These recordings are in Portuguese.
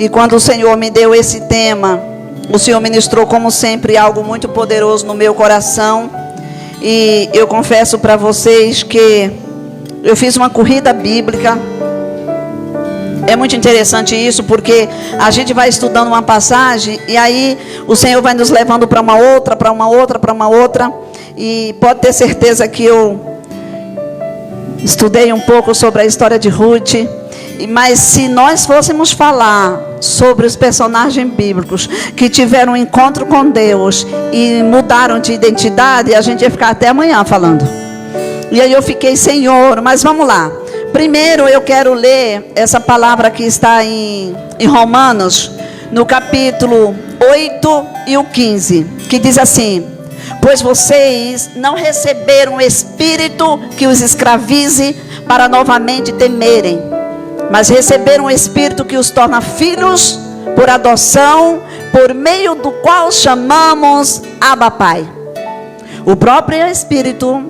E quando o Senhor me deu esse tema, o Senhor ministrou, como sempre, algo muito poderoso no meu coração. E eu confesso para vocês que eu fiz uma corrida bíblica. É muito interessante isso, porque a gente vai estudando uma passagem e aí o Senhor vai nos levando para uma outra, para uma outra, para uma outra. E pode ter certeza que eu estudei um pouco sobre a história de Ruth. Mas se nós fôssemos falar sobre os personagens bíblicos que tiveram um encontro com Deus e mudaram de identidade, a gente ia ficar até amanhã falando. E aí eu fiquei, Senhor, mas vamos lá. Primeiro eu quero ler essa palavra que está em Romanos, no capítulo 8 e o 15, que diz assim: pois vocês não receberam o espírito que os escravize para novamente temerem, mas receberam o espírito que os torna filhos por adoção, por meio do qual chamamos Abba Pai. O próprio Espírito,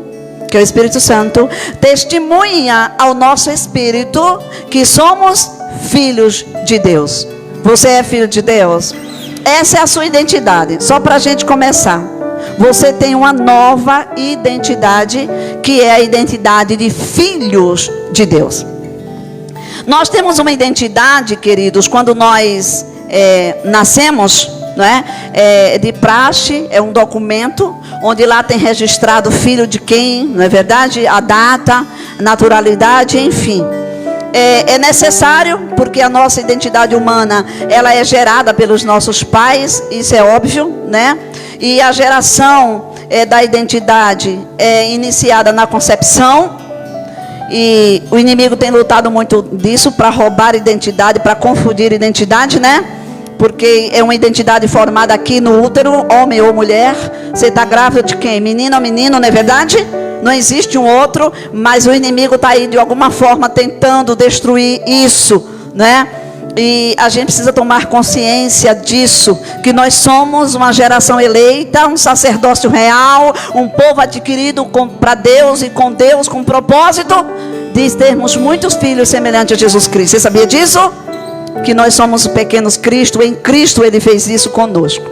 que é o Espírito Santo, testemunha ao nosso espírito que somos filhos de Deus. Você é filho de Deus? Essa é a sua identidade. Só para a gente começar, você tem uma nova identidade, que é a identidade de filhos de Deus. Nós temos uma identidade, queridos, quando nós nascemos, não é? De praxe, é um documento onde lá tem registrado filho de quem, não é verdade? A data, a naturalidade, enfim. É necessário, porque a nossa identidade humana, ela é gerada pelos nossos pais, isso é óbvio, né? E a geração da identidade é iniciada na concepção. E o inimigo tem lutado muito disso, para roubar identidade, para confundir identidade, né? Porque é uma identidade formada aqui no útero, homem ou mulher. Você está grávida de quem? Menino ou menino, não é verdade? Não existe um outro, mas o inimigo está aí de alguma forma tentando destruir isso, né? E a gente precisa tomar consciência disso, que nós somos uma geração eleita, um sacerdócio real, um povo adquirido para Deus e com Deus, com propósito de termos muitos filhos semelhantes a Jesus Cristo. Você sabia disso? Que nós somos pequenos Cristo, em Cristo Ele fez isso conosco.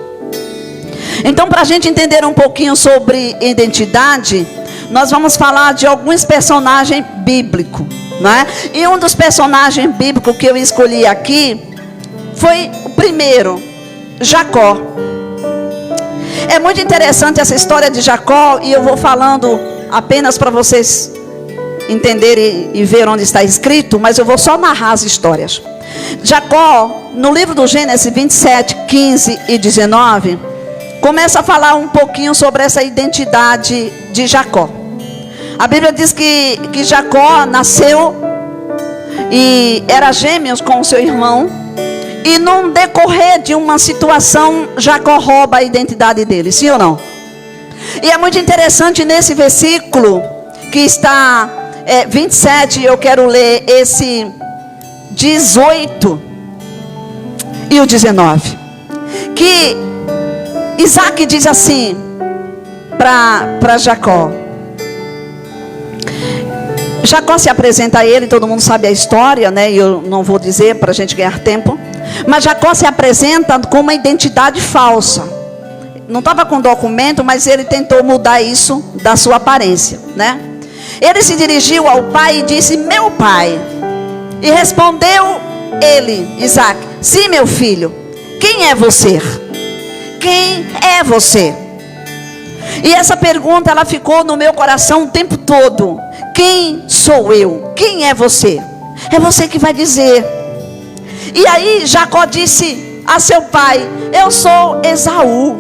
Então, para a gente entender um pouquinho sobre identidade, nós vamos falar de alguns personagens bíblicos, não é? E um dos personagens bíblicos que eu escolhi aqui foi o primeiro, Jacó. É muito interessante essa história de Jacó, e eu vou falando apenas para vocês entenderem e ver onde está escrito, mas eu vou só narrar as histórias. Jacó, no livro do Gênesis 27, 15 e 19, começa a falar um pouquinho sobre essa identidade de Jacó. A Bíblia diz que Jacó nasceu e era gêmeos com o seu irmão. E num decorrer de uma situação, Jacó rouba a identidade dele, sim ou não? E é muito interessante nesse versículo que está 27, eu quero ler esse 18 e o 19. Que Isaac diz assim para Jacó. Jacó se apresenta a ele, todo mundo sabe a história, né? Eu não vou dizer para a gente ganhar tempo. Mas Jacó se apresenta com uma identidade falsa. Não estava com documento, mas ele tentou mudar isso da sua aparência, né? Ele se dirigiu ao pai e disse: meu pai. E respondeu ele, Isaac: sim, meu filho. Quem é você? Quem é você? E essa pergunta, ela ficou no meu coração o tempo todo. Quem sou eu? Quem é você? É você que vai dizer. E aí Jacó disse a seu pai: eu sou Esaú.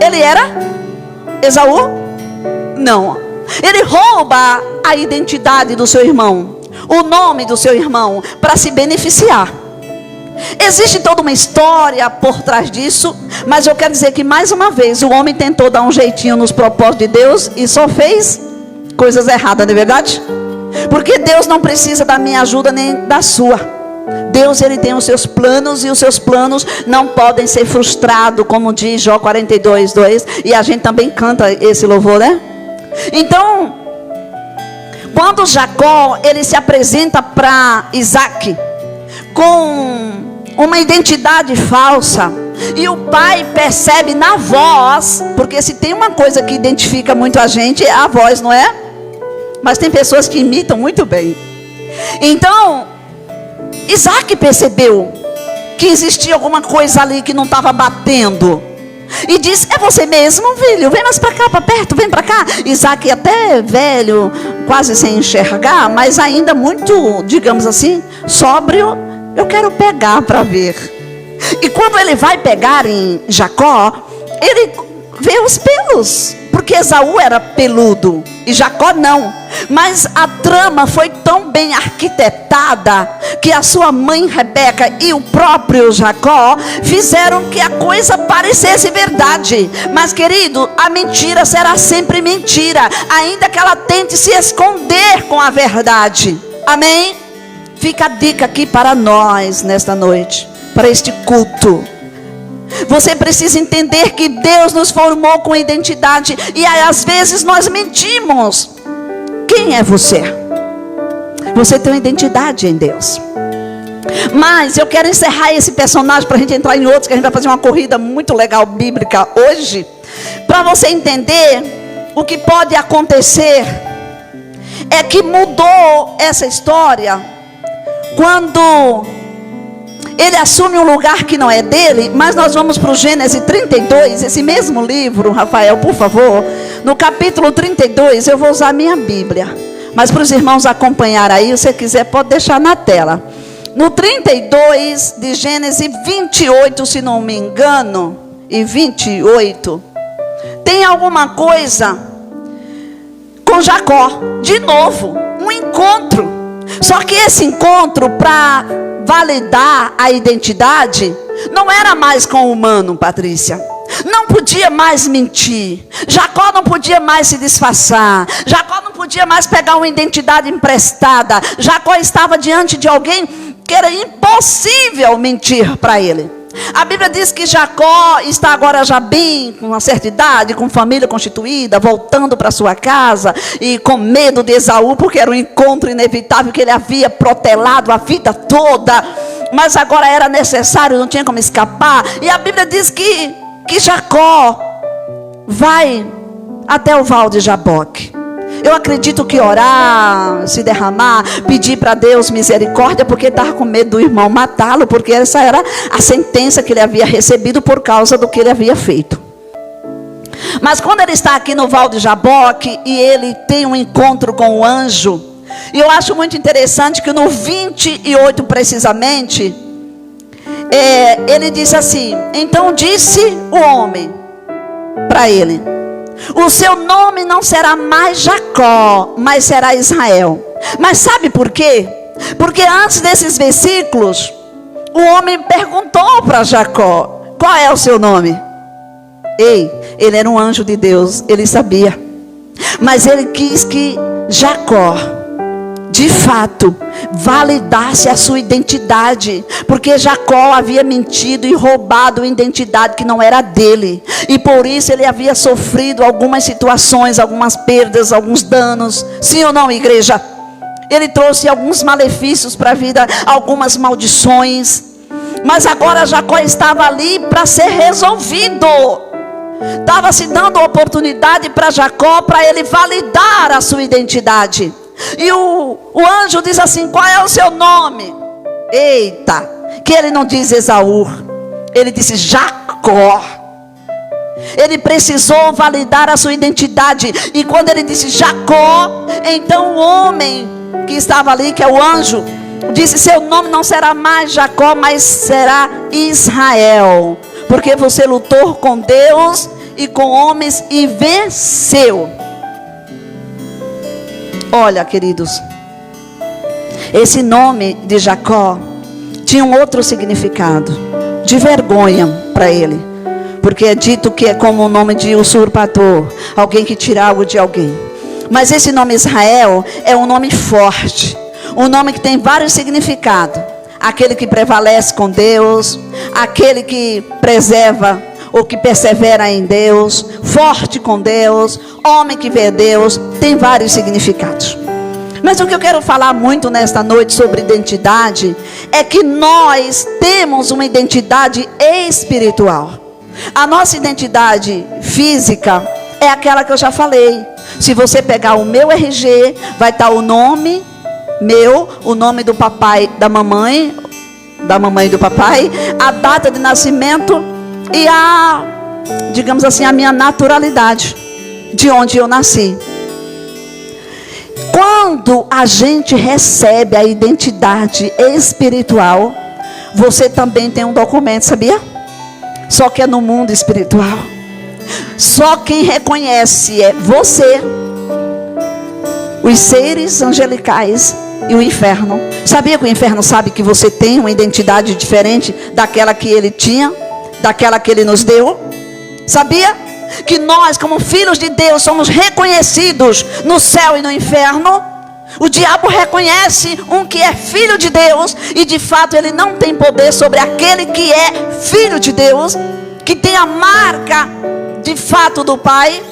Ele era Esaú? Não. Ele rouba a identidade do seu irmão, o nome do seu irmão, para se beneficiar. Existe toda uma história por trás disso, mas eu quero dizer que mais uma vez o homem tentou dar um jeitinho nos propósitos de Deus e só fez coisas erradas, não é verdade? Porque Deus não precisa da minha ajuda nem da sua. Deus, ele tem os seus planos, e os seus planos não podem ser frustrados, como diz Jó 42, 2. E a gente também canta esse louvor, né? Então, quando Jacó, ele se apresenta para Isaac com uma identidade falsa. E o pai percebe na voz, porque se tem uma coisa que identifica muito a gente, é a voz, não é? Mas tem pessoas que imitam muito bem. Então, Isaac percebeu que existia alguma coisa ali que não estava batendo. E disse: é você mesmo, filho? Vem mais para cá, para perto, vem para cá. Isaac até velho, quase sem enxergar, mas ainda muito, digamos assim, sóbrio. Eu quero pegar para ver. E quando ele vai pegar em Jacó, ele vê os pelos, porque Esaú era peludo e Jacó não. Mas a trama foi tão bem arquitetada que a sua mãe Rebeca e o próprio Jacó fizeram que a coisa parecesse verdade. Mas, querido, a mentira será sempre mentira, ainda que ela tente se esconder com a verdade. Amém? Fica a dica aqui para nós nesta noite, para este culto. Você precisa entender que Deus nos formou com identidade. E às vezes nós mentimos. Quem é você? Você tem uma identidade em Deus. Mas eu quero encerrar esse personagem para a gente entrar em outros, que a gente vai fazer uma corrida muito legal bíblica hoje, para você entender o que pode acontecer. É que mudou essa história quando ele assume um lugar que não é dele. Mas nós vamos para o Gênesis 32, esse mesmo livro, Rafael, por favor. No capítulo 32, eu vou usar a minha Bíblia, mas para os irmãos acompanhar aí, se você quiser pode deixar na tela. No 32 de Gênesis 28, se não me engano, e 28, tem alguma coisa com Jacó. De novo, um encontro. Só que esse encontro, para validar a identidade, não era mais com o humano, Patrícia. Não podia mais mentir. Jacó não podia mais se disfarçar. Jacó não podia mais pegar uma identidade emprestada. Jacó estava diante de alguém que era impossível mentir para ele. A Bíblia diz que Jacó está agora já bem, com uma certa idade, com família constituída, voltando para sua casa e com medo de Esaú, porque era um encontro inevitável que ele havia protelado a vida toda, mas agora era necessário, não tinha como escapar. E a Bíblia diz que Jacó vai até o val de Jaboque. Eu acredito que orar, se derramar, pedir para Deus misericórdia, porque estava com medo do irmão matá-lo, porque essa era a sentença que ele havia recebido por causa do que ele havia feito. Mas quando ele está aqui no val de Jaboque e ele tem um encontro com o anjo, e eu acho muito interessante que no 28 precisamente, ele diz assim: então disse o homem para ele: o seu nome não será mais Jacó, mas será Israel. Mas sabe por quê? Porque antes desses versículos, o homem perguntou para Jacó: qual é o seu nome? Ele era um anjo de Deus, ele sabia. Mas ele quis que Jacó, de fato, validasse a sua identidade, porque Jacó havia mentido e roubado uma identidade que não era dele, e por isso ele havia sofrido algumas situações, algumas perdas, alguns danos. Sim ou não, igreja? Ele trouxe alguns malefícios para a vida, algumas maldições, mas agora Jacó estava ali para ser resolvido. Estava se dando a oportunidade para Jacó, para ele validar a sua identidade. E o anjo diz assim: qual é o seu nome? Eita, que ele não diz Esaú, ele disse Jacó. Ele precisou validar a sua identidade. E quando ele disse Jacó, então o homem que estava ali, que é o anjo, disse: seu nome não será mais Jacó, mas será Israel, porque você lutou com Deus e com homens e venceu. Olha, queridos, esse nome de Jacó tinha um outro significado, de vergonha para ele, porque é dito que é como o nome de usurpador, alguém que tira algo de alguém. Mas esse nome Israel é um nome forte, um nome que tem vários significados: aquele que prevalece com Deus, aquele que preserva ou que persevera em Deus, forte com Deus, homem que vê Deus. Tem vários significados. Mas o que eu quero falar muito nesta noite sobre identidade é que nós temos uma identidade espiritual. A nossa identidade física é aquela que eu já falei. Se você pegar o meu RG, vai estar o nome meu, o nome do papai, da mamãe e do papai, a data de nascimento e digamos assim, a minha naturalidade, de onde eu nasci. Quando a gente recebe a identidade espiritual, você também tem um documento, sabia? Só que é no mundo espiritual. Só quem reconhece é você, os seres angelicais e o inferno. Sabia que o inferno sabe que você tem uma identidade diferente daquela que ele tinha, daquela que ele nos deu? Sabia que nós, como filhos de Deus, somos reconhecidos no céu e no inferno? O diabo reconhece um que é filho de Deus, e de fato ele não tem poder sobre aquele que é filho de Deus, que tem a marca de fato do Pai.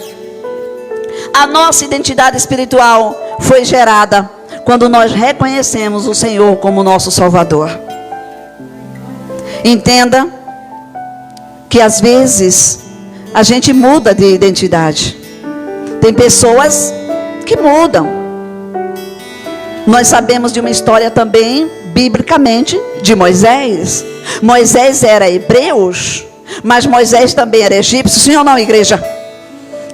A nossa identidade espiritual foi gerada quando nós reconhecemos o Senhor como nosso Salvador. Entenda que às vezes a gente muda de identidade. Tem pessoas que mudam. Nós sabemos de uma história também, biblicamente, de Moisés. Moisés era hebreu, mas Moisés também era egípcio. Sim ou não, igreja?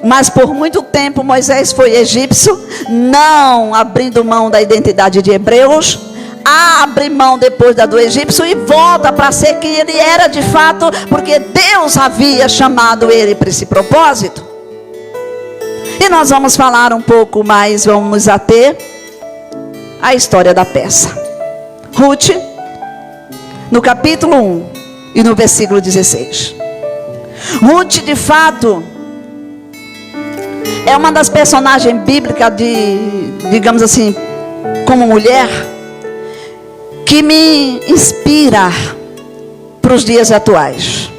Mas por muito tempo Moisés foi egípcio, não abrindo mão da identidade de hebreus, abre mão depois da do egípcio e volta para ser quem ele era de fato, porque Deus havia chamado ele para esse propósito. E nós vamos falar um pouco mais, vamos nos ater à história da peça. Ruth, no capítulo 1 e no versículo 16. Ruth, de fato, é uma das personagens bíblicas digamos assim, como mulher, que me inspira para os dias atuais.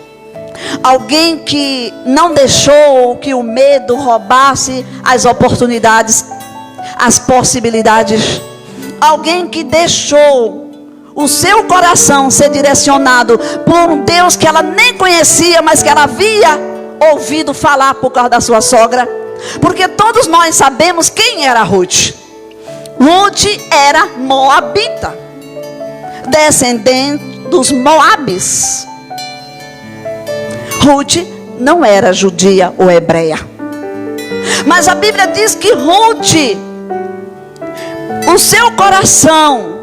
Alguém que não deixou que o medo roubasse as oportunidades, as possibilidades. Alguém que deixou o seu coração ser direcionado por um Deus que ela nem conhecia, mas que ela havia ouvido falar por causa da sua sogra. Porque todos nós sabemos quem era Ruth. Ruth era moabita, descendente dos Moabes. Ruth não era judia ou hebreia. Mas a Bíblia diz que Ruth, o seu coração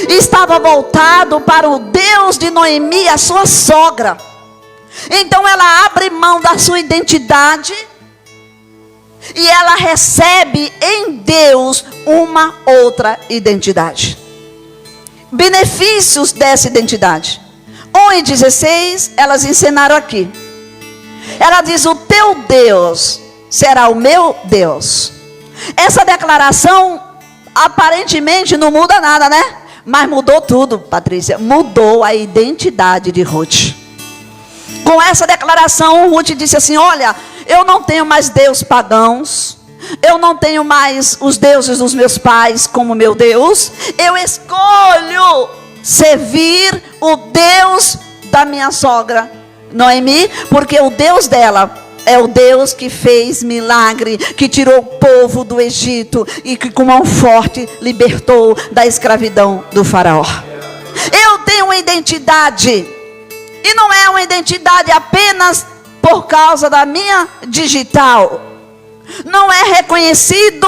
estava voltado para o Deus de Noemi, a sua sogra. Então ela abre mão da sua identidade e ela recebe em Deus uma outra identidade. Benefícios dessa identidade. 1:16, elas ensinaram aqui. Ela diz: o teu Deus será o meu Deus. Essa declaração aparentemente não muda nada, né? Mas mudou tudo, Patrícia. Mudou a identidade de Ruth. Com essa declaração, Ruth disse assim: olha, eu não tenho mais deuses pagãos. Eu não tenho mais os deuses dos meus pais como meu Deus. Eu escolho servir o Deus da minha sogra Noemi, porque o Deus dela é o Deus que fez milagre, que tirou o povo do Egito e que com mão forte libertou da escravidão do faraó. Eu tenho uma identidade, e não é uma identidade apenas por causa da minha digital. Não é reconhecido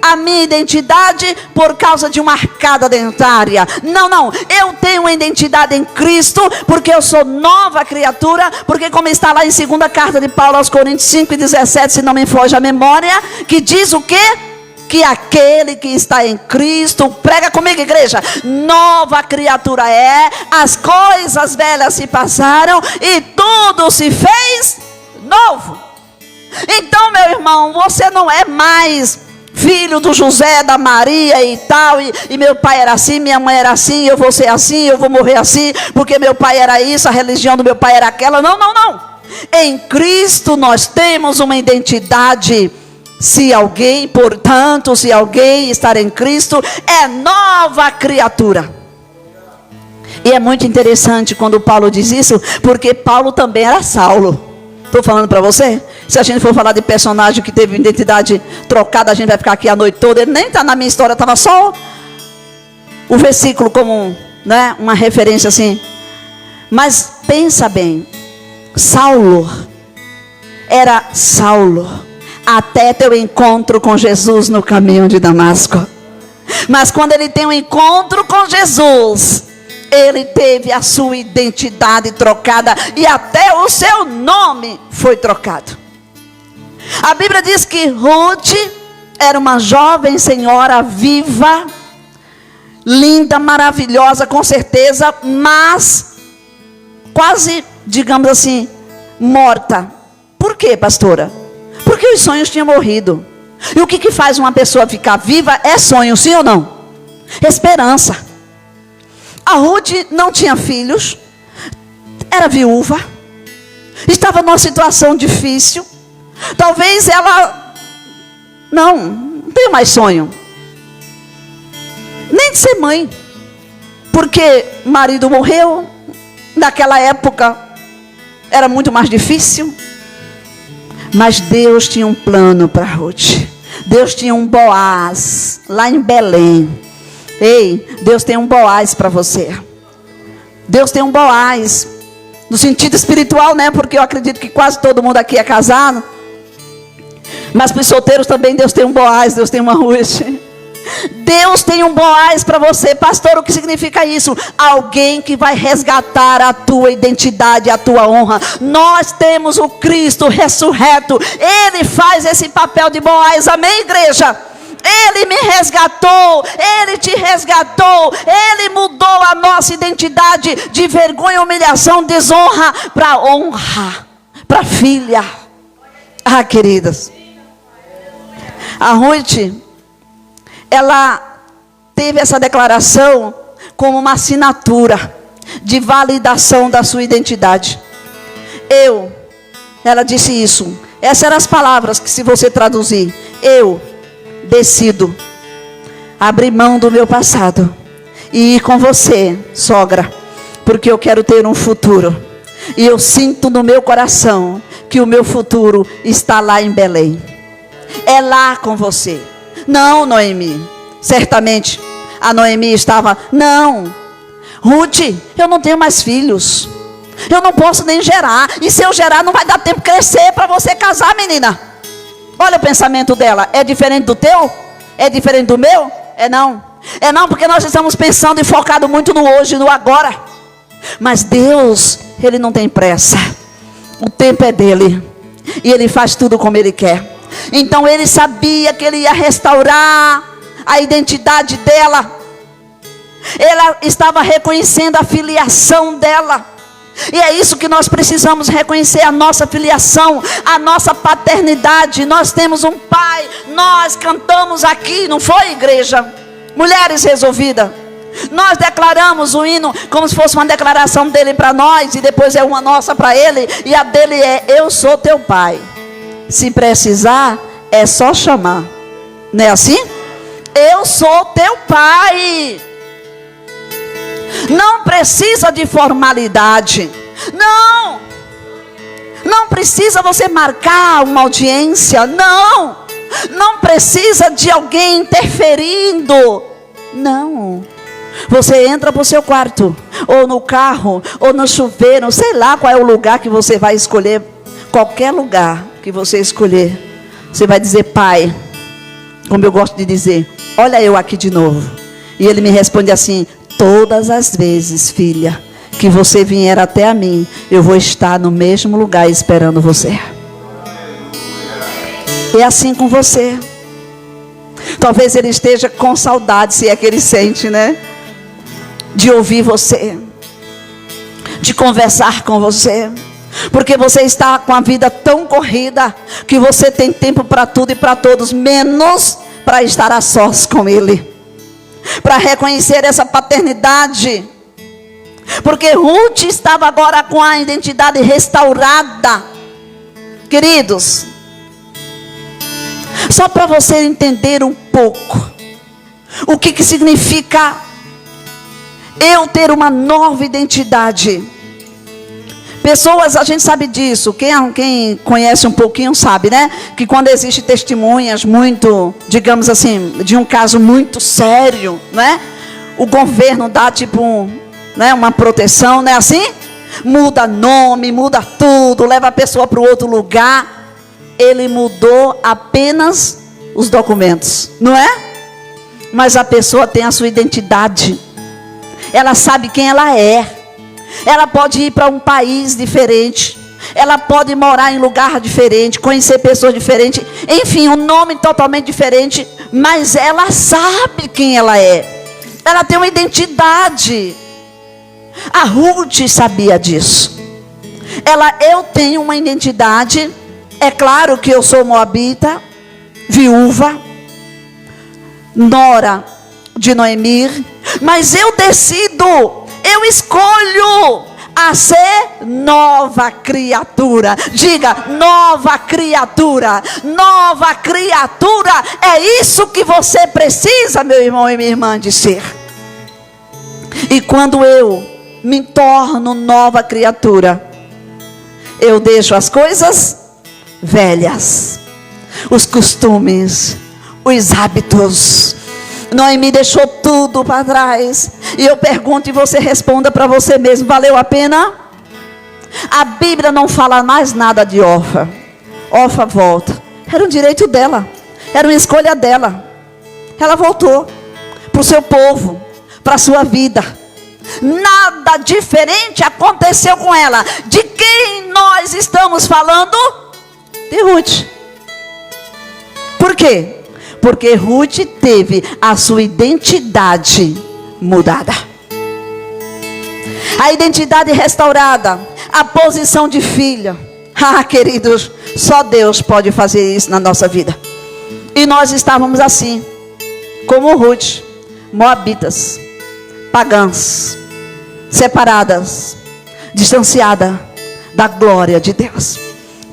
a minha identidade por causa de uma arcada dentária. Não. Eu tenho uma identidade em Cristo, porque eu sou nova criatura. Porque como está lá em 2ª carta de Paulo aos Coríntios 5:17, se não me foge a memória, que diz o quê? Que aquele que está em Cristo, prega comigo, igreja, nova criatura é, as coisas velhas se passaram e tudo se fez novo. Então, meu irmão, você não é mais filho do José, da Maria e tal, e meu pai era assim, minha mãe era assim, eu vou ser assim, eu vou morrer assim, porque meu pai era isso, a religião do meu pai era aquela. Não. Em Cristo nós temos uma identidade Portanto, se alguém estar em Cristo, é nova criatura. E é muito interessante quando Paulo diz isso, porque Paulo também era Saulo. Estou falando para você. Se a gente for falar de personagem que teve identidade trocada, a gente vai ficar aqui a noite toda. Ele nem está na minha história, estava só o versículo como uma referência assim. Mas pensa bem, Saulo era Saulo até ter o encontro com Jesus no caminho de Damasco. Mas quando ele tem um encontro com Jesus, ele teve a sua identidade trocada e até o seu nome foi trocado. A Bíblia diz que Ruth era uma jovem senhora viva, linda, maravilhosa, com certeza, mas quase, digamos assim, morta. Por quê, pastora? Porque os sonhos tinham morrido. E o que faz uma pessoa ficar viva é sonho, sim ou não? Esperança. A Ruth não tinha filhos, era viúva, estava numa situação difícil. Talvez ela não tenha mais sonho, nem de ser mãe, porque o marido morreu. Naquela época era muito mais difícil. Mas Deus tinha um plano para Ruth. Deus tinha um Boaz lá em Belém. Ei, Deus tem um Boaz para você. Deus tem um Boaz no sentido espiritual, porque eu acredito que quase todo mundo aqui é casado. Mas para os solteiros também Deus tem um Boaz, Deus tem uma Ruth. Deus tem um Boaz para você. Pastor, o que significa isso? Alguém que vai resgatar a tua identidade, a tua honra. Nós temos o Cristo ressurreto. Ele faz esse papel de Boaz. Amém, igreja? Ele me resgatou, Ele te resgatou, Ele mudou a nossa identidade de vergonha, humilhação, desonra para honra, para filha. Ah, queridas, a Ruth, ela teve essa declaração como uma assinatura de validação da sua identidade. Ela disse isso, essas eram as palavras que, se você traduzir, eu decido abrir mão do meu passado e ir com você, sogra, porque eu quero ter um futuro. E eu sinto no meu coração que o meu futuro está lá em Belém. É lá com você. Não, Noemi. Certamente a Noemi estava, não, Ruth, eu não tenho mais filhos. Eu não posso nem gerar. E se eu gerar, não vai dar tempo de crescer para você casar, menina. Olha o pensamento dela. É diferente do teu? É diferente do meu? É não. É não, porque nós estamos pensando e focado muito no hoje, no agora. Mas Deus, Ele não tem pressa. O tempo é dele. E Ele faz tudo como Ele quer. Então Ele sabia que Ele ia restaurar a identidade dela. Ela estava reconhecendo a filiação dela. E é isso que nós precisamos reconhecer, a nossa filiação, a nossa paternidade. Nós temos um pai, nós cantamos aqui, não foi, igreja? Mulheres resolvidas. Nós declaramos o hino como se fosse uma declaração dele para nós, e depois é uma nossa para ele, e a dele é: eu sou teu pai. Se precisar, é só chamar. Não é assim? Eu sou teu pai. Não precisa de formalidade. Não precisa você marcar uma audiência. Não precisa de alguém interferindo. Não. Você entra para o seu quarto, ou no carro, ou no chuveiro, sei lá qual é o lugar que você vai escolher. Qualquer lugar que você escolher, você vai dizer: pai, como eu gosto de dizer, olha eu aqui de novo. E ele me responde assim: todas as vezes, filha, que você vier até a mim, eu vou estar no mesmo lugar esperando você. É assim com você. Talvez ele esteja com saudade, se é que ele sente, de ouvir você, de conversar com você. Porque você está com a vida tão corrida que você tem tempo para tudo e para todos, menos para estar a sós com ele, para reconhecer essa paternidade. Porque Ruth estava agora com a identidade restaurada. Queridos, Só para você entender um pouco o que significa eu ter uma nova identidade. Pessoas, a gente sabe disso, quem conhece um pouquinho sabe, né? Que quando existem testemunhas muito, digamos assim, de um caso muito sério, né? O governo dá tipo né, uma proteção, não é assim? Muda nome, muda tudo, leva a pessoa para o outro lugar. Ele mudou apenas os documentos, não é? Mas a pessoa tem a sua identidade. Ela sabe quem ela é. Ela pode ir para um país diferente. Ela pode morar em lugar diferente, conhecer pessoas diferentes. Enfim, um nome totalmente diferente. Mas ela sabe quem ela é. Ela tem uma identidade. A Ruth sabia disso. Eu tenho uma identidade. É claro que eu sou moabita, viúva, nora de Noemi, mas eu decido, eu escolho a ser nova criatura. Diga, nova criatura. Nova criatura, é isso que você precisa, meu irmão e minha irmã, de ser. E quando eu me torno nova criatura, eu deixo as coisas velhas, os costumes, os hábitos. Noemi deixou tudo para trás. E eu pergunto e você responda para você mesmo: valeu a pena? A Bíblia não fala mais nada de Orfa. Orfa volta. Era um direito dela, era uma escolha dela. Ela voltou para o seu povo, para a sua vida. Nada diferente aconteceu com ela. De quem nós estamos falando? De Ruth. Por quê? Porque Ruth teve a sua identidade mudada. A identidade restaurada. A posição de filha. Ah, queridos, só Deus pode fazer isso na nossa vida. E nós estávamos assim, como Ruth, moabitas, pagãs, separadas, distanciadas da glória de Deus.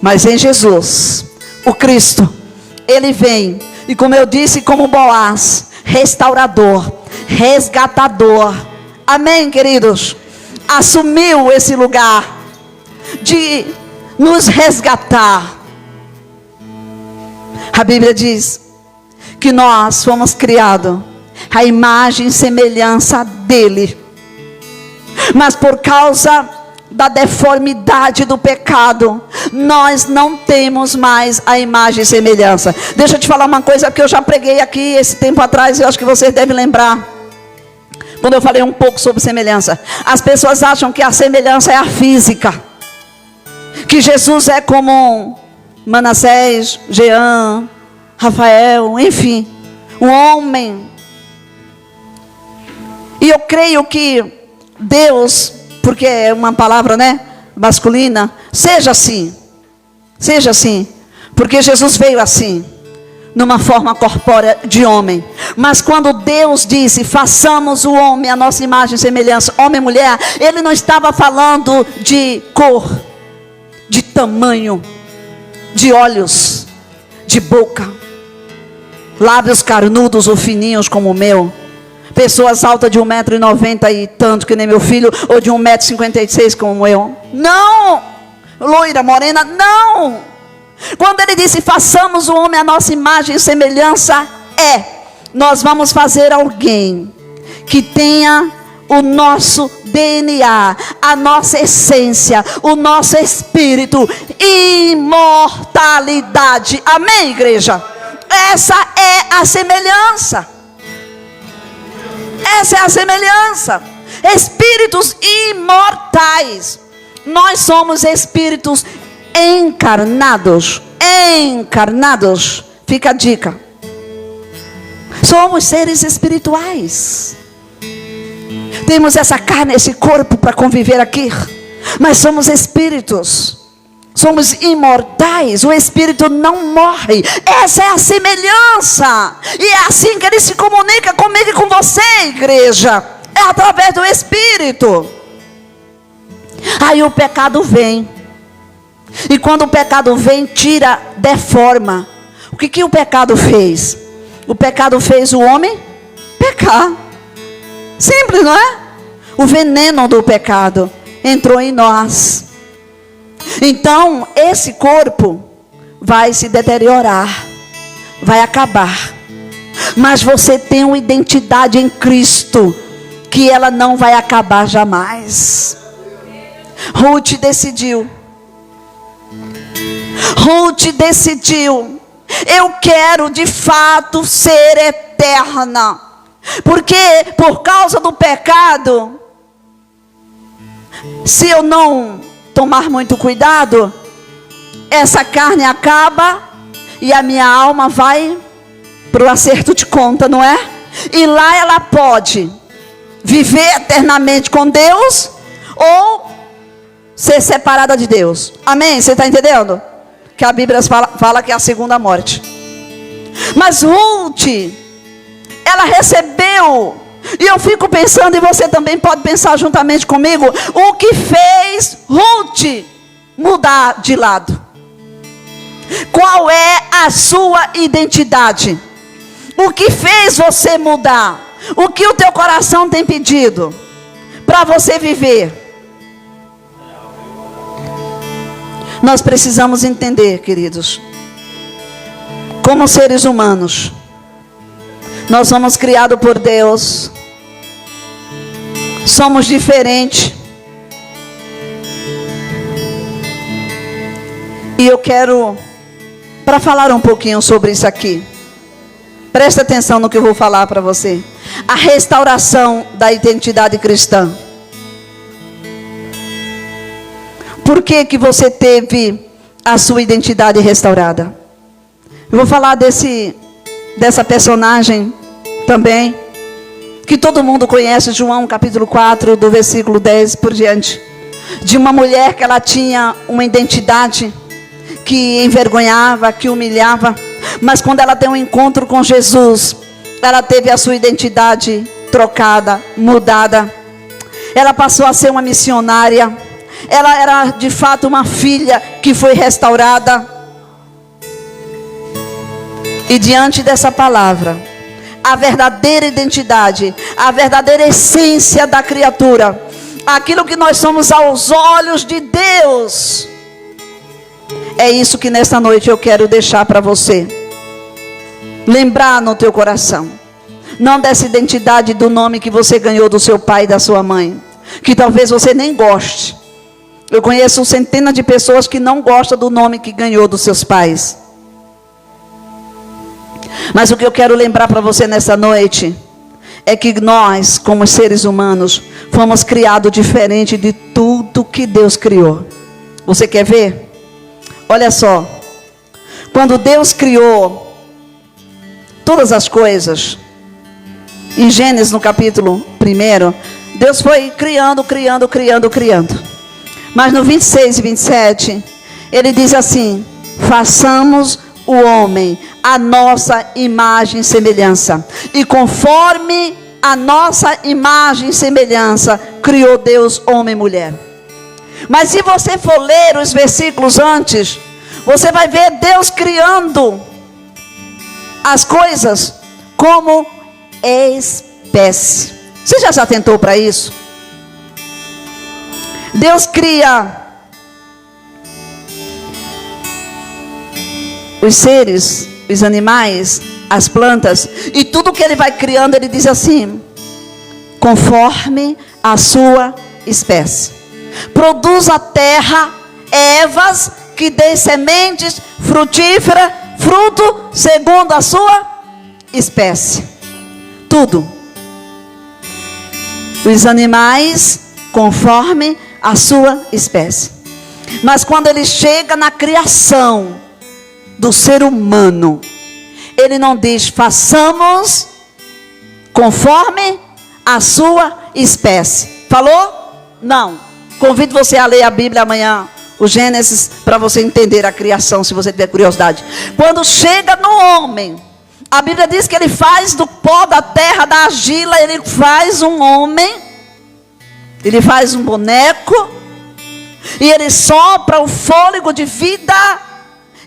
Mas em Jesus, o Cristo, Ele vem, e como eu disse, como Boaz, restaurador, resgatador. Amém, queridos? Assumiu esse lugar de nos resgatar. A Bíblia diz que nós fomos criados à imagem e semelhança dEle. Mas por causa da deformidade do pecado, nós não temos mais a imagem e semelhança. Deixa eu te falar uma coisa que eu já preguei aqui esse tempo atrás, e eu acho que vocês devem lembrar. Quando eu falei um pouco sobre semelhança. As pessoas acham que a semelhança é a física. Que Jesus é como Manassés, Jean, Rafael, enfim, um homem. E eu creio que Deus, porque é uma palavra, né, masculina, seja assim, porque Jesus veio assim, numa forma corpórea de homem. Mas quando Deus disse, façamos o homem a nossa imagem e semelhança, homem e mulher, Ele não estava falando de cor, de tamanho, de olhos, de boca, lábios carnudos ou fininhos como o meu, pessoas altas de 1,90 m e tanto, que nem meu filho, ou de 1,56 m como eu. Não! Loira, morena, não! Quando Ele disse, façamos o homem a nossa imagem e semelhança, nós vamos fazer alguém que tenha o nosso DNA, a nossa essência, o nosso espírito, imortalidade. Amém, igreja? Essa é a semelhança. Essa é a semelhança. Espíritos imortais. Nós somos espíritos encarnados. Encarnados. Fica a dica. Somos seres espirituais. Temos essa carne, esse corpo para conviver aqui. Mas somos espíritos. Somos imortais. O espírito não morre. Essa é a semelhança. E é assim que Ele se comunica comigo e com você, igreja. É através do espírito. Aí o pecado vem. E quando o pecado vem, deforma. O que o pecado fez? O pecado fez o homem pecar. Simples, não é? O veneno do pecado entrou em nós. Então, esse corpo vai se deteriorar, vai acabar. Mas você tem uma identidade em Cristo, que ela não vai acabar jamais. Ruth decidiu. Eu quero de fato ser eterna. Porque por causa do pecado, se eu não tomar muito cuidado, essa carne acaba e a minha alma vai para o acerto de conta, não é? E lá ela pode viver eternamente com Deus ou ser separada de Deus. Amém? Você está entendendo? Que a Bíblia fala que é a segunda morte. Mas Ruth, ela recebeu, e eu fico pensando, e você também pode pensar juntamente comigo, o que fez Ruth mudar de lado? Qual é a sua identidade? O que fez você mudar? O que o teu coração tem pedido para você viver? Nós precisamos entender, queridos, como seres humanos, nós somos criados por Deus, somos diferentes. E eu quero, para falar um pouquinho sobre isso aqui, presta atenção no que eu vou falar para você. A restauração da identidade cristã. Por que que você teve a sua identidade restaurada? Eu vou falar dessa personagem também, que todo mundo conhece, João capítulo 4, do versículo 10 por diante. De uma mulher que ela tinha uma identidade que envergonhava, que humilhava. Mas quando ela tem um encontro com Jesus, ela teve a sua identidade trocada, mudada. Ela passou a ser uma missionária. Ela era de fato uma filha que foi restaurada. E diante dessa palavra, a verdadeira identidade, a verdadeira essência da criatura, aquilo que nós somos aos olhos de Deus, é isso que nesta noite eu quero deixar para você. Lembrar no teu coração. Não dessa identidade do nome que você ganhou do seu pai e da sua mãe, que talvez você nem goste. Eu conheço centenas de pessoas que não gostam do nome que ganhou dos seus pais. Mas o que eu quero lembrar para você nessa noite é que nós, como seres humanos, fomos criados diferente de tudo que Deus criou. Você quer ver? Olha só. Quando Deus criou todas as coisas, em Gênesis no capítulo 1, Deus foi criando. Mas no 26 e 27, ele diz assim: façamos o homem a nossa imagem e semelhança. E conforme a nossa imagem e semelhança, criou Deus homem e mulher. Mas se você for ler os versículos antes, você vai ver Deus criando as coisas como espécie. Você já se atentou para isso? Deus cria os seres, os animais, as plantas, e tudo que ele vai criando, ele diz assim: conforme a sua espécie. Produz a terra ervas que dê sementes frutíferas, fruto segundo a sua espécie. Tudo. Os animais conforme a sua espécie. Mas quando ele chega na criação do ser humano, ele não diz façamos conforme a sua espécie. Falou? Não. Convido você a ler a Bíblia amanhã, o Gênesis, para você entender a criação, se você tiver curiosidade. Quando chega no homem, a Bíblia diz que ele faz do pó da terra, da argila, ele faz um homem. Ele faz um boneco, e ele sopra o fôlego de vida,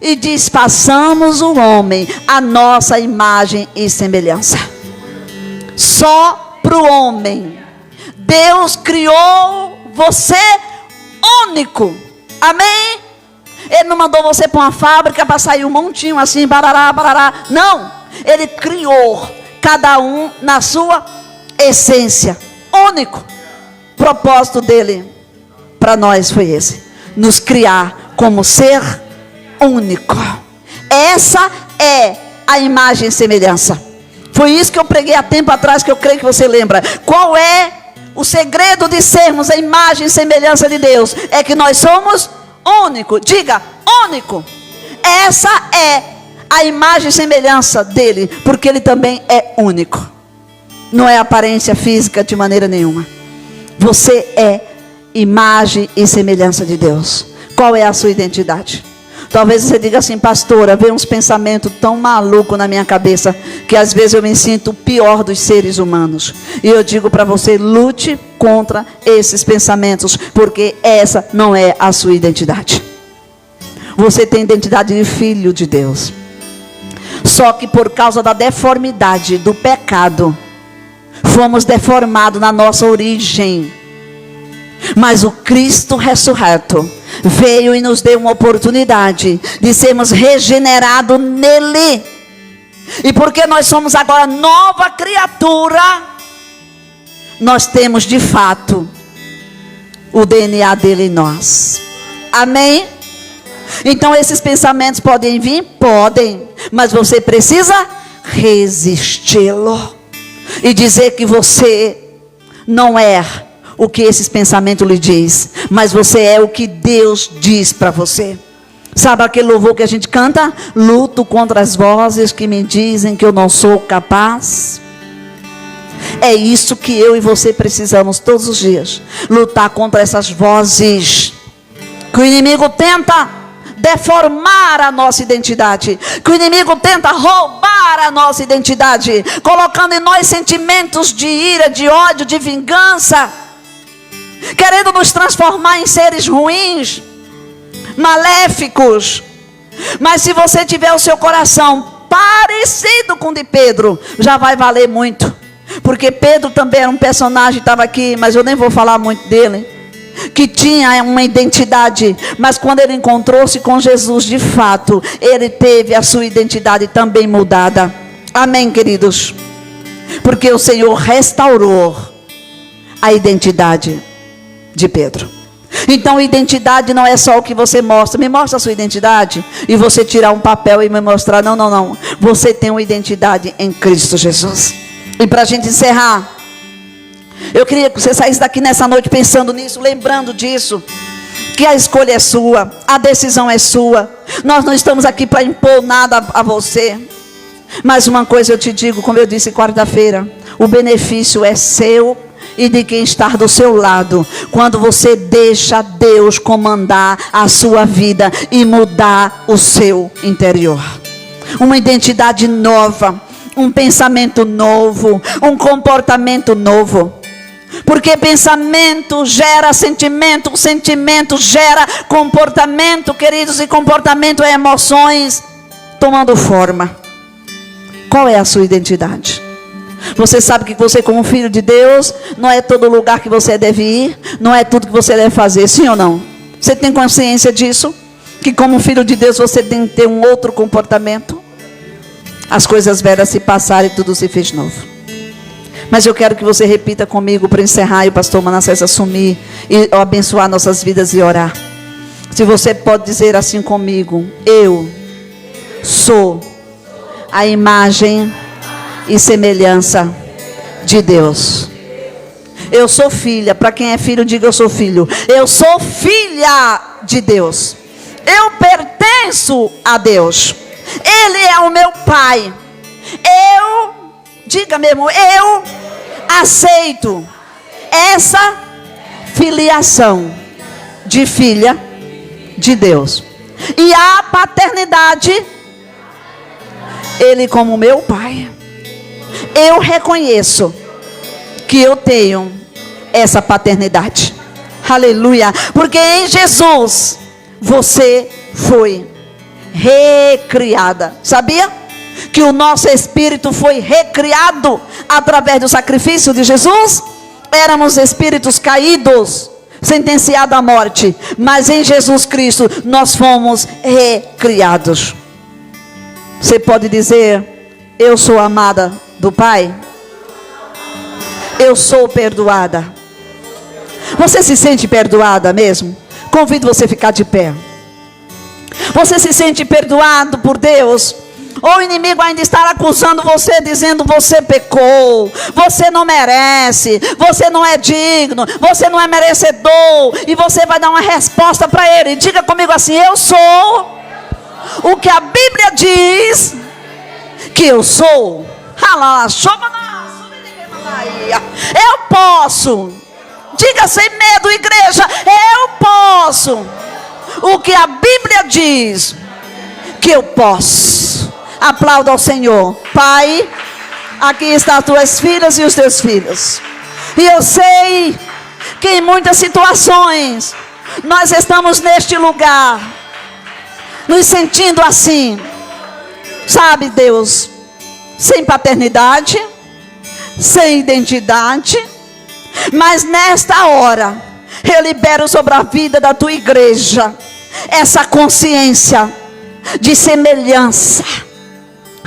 e diz: façamos o homem a nossa imagem e semelhança. Só para o homem. Deus criou você único. Amém? Ele não mandou você para uma fábrica para sair um montinho assim, barará, barará. Não. Ele criou cada um na sua essência. Único. O propósito dele para nós foi esse: nos criar como ser único. Essa é a imagem e semelhança. Foi isso que eu preguei há tempo atrás, que eu creio que você lembra. Qual é o segredo de sermos a imagem e semelhança de Deus? É que nós somos único. Diga, único. Essa é a imagem e semelhança dele, porque ele também é único. Não é aparência física de maneira nenhuma. Você é imagem e semelhança de Deus. Qual é a sua identidade? Talvez você diga assim: pastora, vem uns pensamentos tão malucos na minha cabeça, que às vezes eu me sinto o pior dos seres humanos. E eu digo para você: lute contra esses pensamentos, porque essa não é a sua identidade. Você tem identidade de filho de Deus. Só que por causa da deformidade, do pecado, fomos deformados na nossa origem. Mas o Cristo ressurreto veio e nos deu uma oportunidade de sermos regenerados nele. E porque nós somos agora nova criatura, nós temos de fato o DNA dele em nós. Amém? Então esses pensamentos podem vir? Podem. Mas você precisa resisti-lo e dizer que você não é o que esses pensamentos lhe diz, mas você é o que Deus diz para você. Sabe aquele louvor que a gente canta? Luto contra as vozes que me dizem que eu não sou capaz. É isso que eu e você precisamos todos os dias. Lutar contra essas vozes que o inimigo tenta deformar a nossa identidade, que o inimigo tenta roubar a nossa identidade, colocando em nós sentimentos de ira, de ódio, de vingança, querendo nos transformar em seres ruins, maléficos. Mas se você tiver o seu coração parecido com o de Pedro, já vai valer muito. Porque Pedro também era um personagem, estava aqui, mas eu nem vou falar muito dele, que tinha uma identidade, mas quando ele encontrou-se com Jesus, de fato, ele teve a sua identidade também mudada. Amém, queridos? Porque o Senhor restaurou a identidade de Pedro. Então identidade não é só o que você mostra. Me mostra a sua identidade e você tirar um papel e me mostrar. Não, não, não. Você tem uma identidade em Cristo Jesus. E para a gente encerrar, eu queria que você saísse daqui nessa noite pensando nisso, lembrando disso, que a escolha é sua, a decisão é sua. Nós não estamos aqui para impor nada a você. Mas uma coisa eu te digo, como eu disse quarta-feira, o benefício é seu e de quem está do seu lado, quando você deixa Deus comandar a sua vida e mudar o seu interior. Uma identidade nova, um pensamento novo, um comportamento novo. Porque pensamento gera sentimento, sentimento gera comportamento, queridos, e comportamento é emoções tomando forma. Qual é a sua identidade? Você sabe que você, como filho de Deus, não é todo lugar que você deve ir, não é tudo que você deve fazer, sim ou não? Você tem consciência disso? Que como filho de Deus você tem que ter um outro comportamento? As coisas velhas se passaram e tudo se fez novo. Mas eu quero que você repita comigo para encerrar e o pastor Manassés assumir e abençoar nossas vidas e orar. Se você pode dizer assim comigo: eu sou a imagem e semelhança de Deus. Eu sou filha. Para quem é filho, diga: eu sou filho. Eu sou filha de Deus. Eu pertenço a Deus. Ele é o meu pai. Diga mesmo, eu aceito essa filiação de filha de Deus. E a paternidade, Ele como meu pai. Eu reconheço que eu tenho essa paternidade. Aleluia. Porque em Jesus você foi recriada. Sabia? Que o nosso espírito foi recriado através do sacrifício de Jesus. Éramos espíritos caídos, sentenciados à morte, mas em Jesus Cristo nós fomos recriados. Você pode dizer: eu sou amada do Pai, eu sou perdoada. Você se sente perdoada mesmo? Convido você a ficar de pé. Você se sente perdoado por Deus? Ou o inimigo ainda está acusando você, dizendo: você pecou, você não merece, você não é digno, você não é merecedor. E você vai dar uma resposta para ele. Diga comigo assim: eu sou o que a Bíblia diz que eu sou. Eu posso. Diga sem medo, igreja: eu posso o que a Bíblia diz que eu posso. Aplauda ao Senhor. Pai, aqui estão as tuas filhas e os teus filhos. E eu sei que em muitas situações nós estamos neste lugar, nos sentindo assim, sabe, Deus, sem paternidade, sem identidade. Mas nesta hora eu libero sobre a vida da tua igreja essa consciência de semelhança,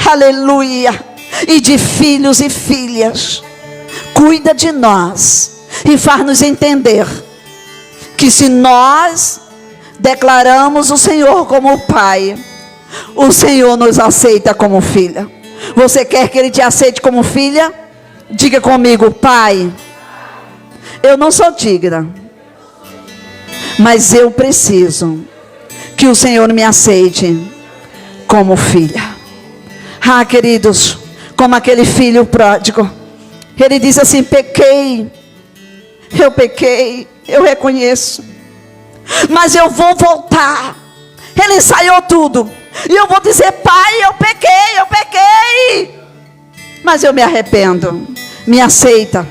aleluia, e de filhos e filhas. Cuida de nós e faz-nos entender que se nós declaramos o Senhor como Pai, o Senhor nos aceita como filha. Você quer que Ele te aceite como filha? Diga comigo: Pai, eu não sou digna, mas eu preciso que o Senhor me aceite como filha. Ah, queridos, como aquele filho pródigo, ele diz assim: pequei, eu reconheço, mas eu vou voltar. Ele ensaiou tudo, e eu vou dizer: Pai, eu pequei, mas eu me arrependo, me aceita,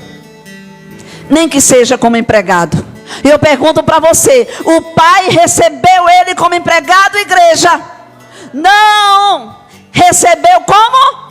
nem que seja como empregado. Eu pergunto para você: o pai recebeu ele como empregado, igreja? Não, recebeu como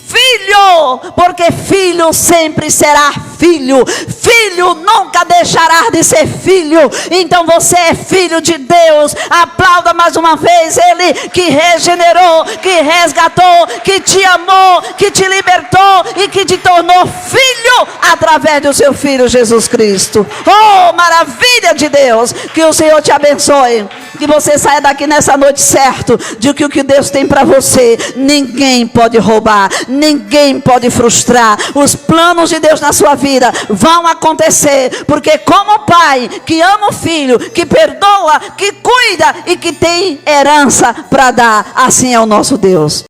filho, porque filho sempre será filho, filho nunca deixará de ser filho. Então você é filho de Deus. Aplauda mais uma vez Ele que regenerou, que resgatou, que te amou, que te libertou e que te tornou filho através do seu Filho Jesus Cristo. Oh, maravilha de Deus! Que o Senhor te abençoe, que você saia daqui nessa noite certo de que o que Deus tem para você ninguém pode roubar, ninguém pode frustrar. Os planos de Deus na sua vida vão acontecer, porque como pai que ama o filho, que perdoa, que cuida e que tem herança para dar, assim é o nosso Deus.